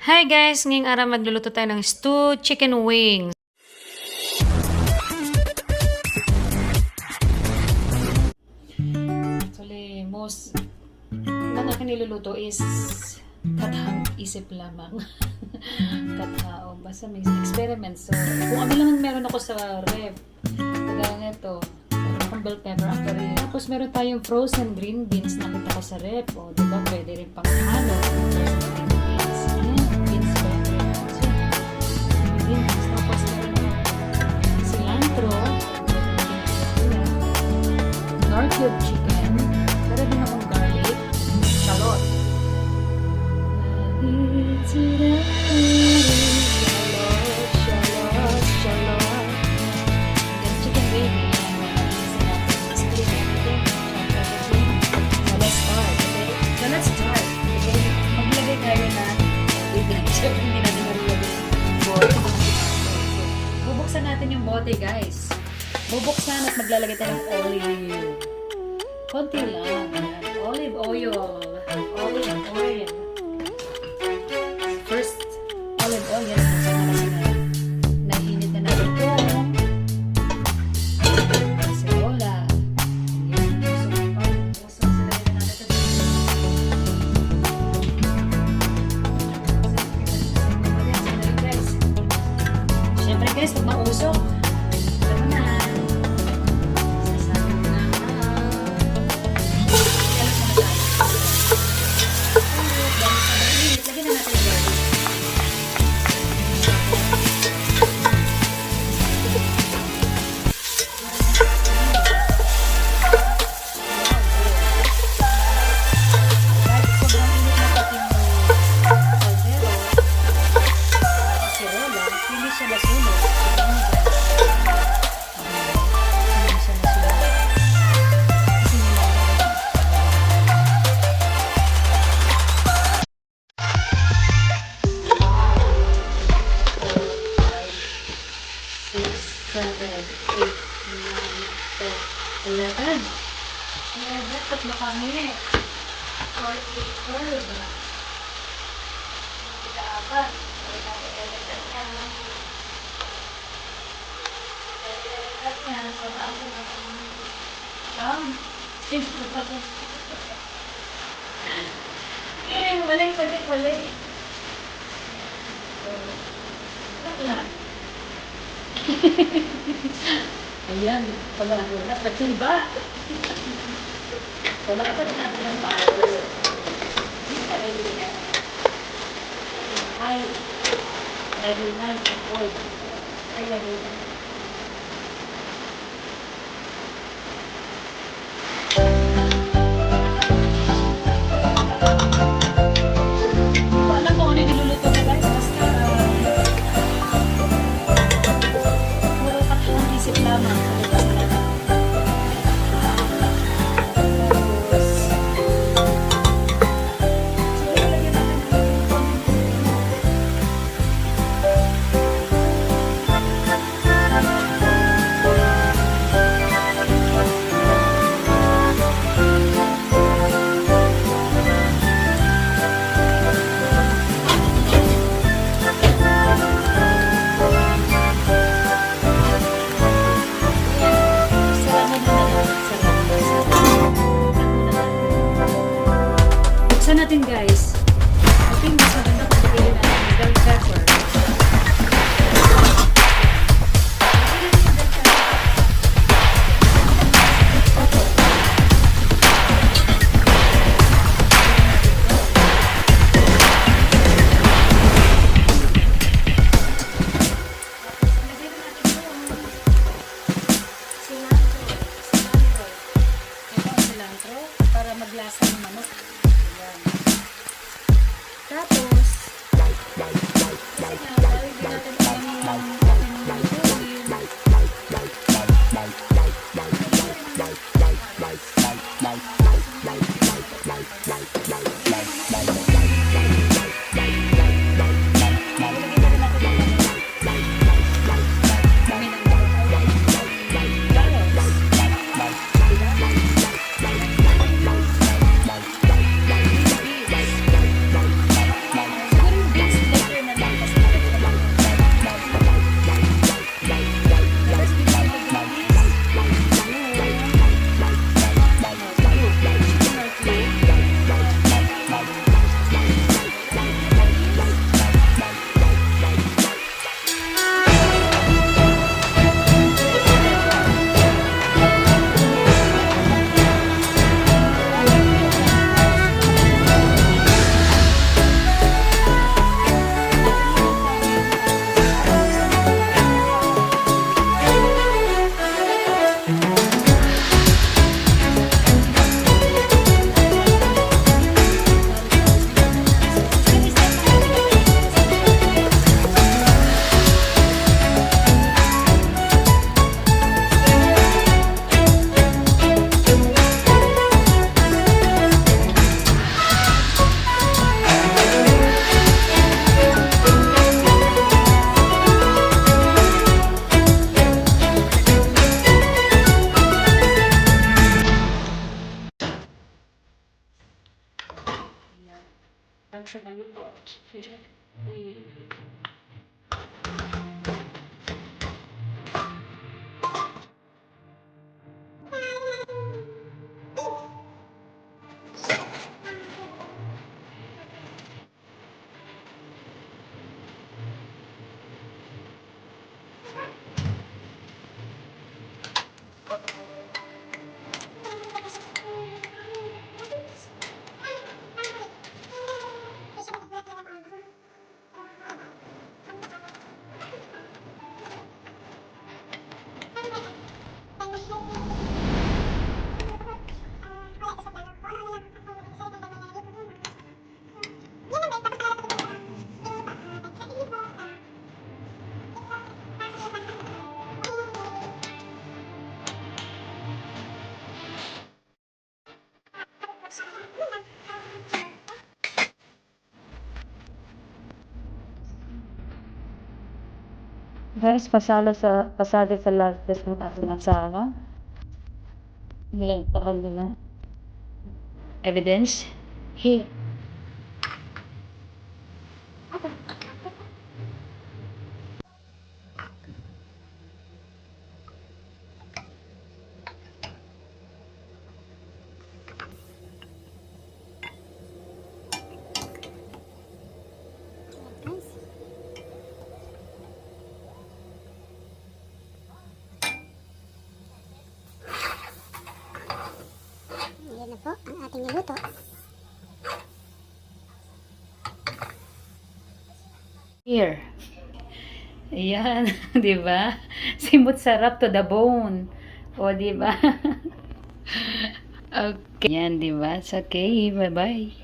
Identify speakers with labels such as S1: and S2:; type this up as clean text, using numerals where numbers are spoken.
S1: Hi guys! Ngayong araw magluluto tayo ng stewed chicken wings. Actually, most ng aking niluluto is kathang isip lamang. Kathao. Basta may experiment. So, kung ano lang meron ako sa ref, kagaya nito, meron akong bell pepper actually. Tapos meron tayong frozen green beans na kita ko sa ref. O, diba? Pwede rin pang halo. Frozen green beans. Beans pepper. So, beans. Tapos meron cilantro. Nor cube chicken. Meron din akong garlic. Shallot. Bubuksan natin yung bote, guys. Bubuksan at maglalagay tayo ng olive. Konti lang. Olive oil. Olive oil. First, olive oil. Yan ang buksan na kasi naiinit na natin itong serola. Siyempre guys, pag mausok, ito na. Sasabi na. Lagyan na natin yung garlic. Kahit sobrang init na pati yung kaldero, serola, hindi siya nasunog. Hindi siya nasunog. Kasi nilalagay. 6, 7, 8, 9, 10, 11. 11, tatlo kami. 12. Apat. Mali. Ayan, pag-agulat, ba? Wala ka pa natin ang power. Ay, lagi na, ay, lagi na. Alam ko ano yung niluluto na guys, basta puro kathang isip lamang. Buksan natin guys. I think mas maganda kung pagkain natin ng bell pepper. Cilantro para maglasa ng manok. Ayan. Tapos, lalagyan natin ang Beans Guys, pasado sa last test ng ating asawa. Nilang taon nila. Evidence? Here.
S2: Yan na po ang ating niluto.
S1: Here. Ayan, di ba? Simot sarap to the bone. O, di ba? Okay. Yan, di ba? It's okay. Bye-bye.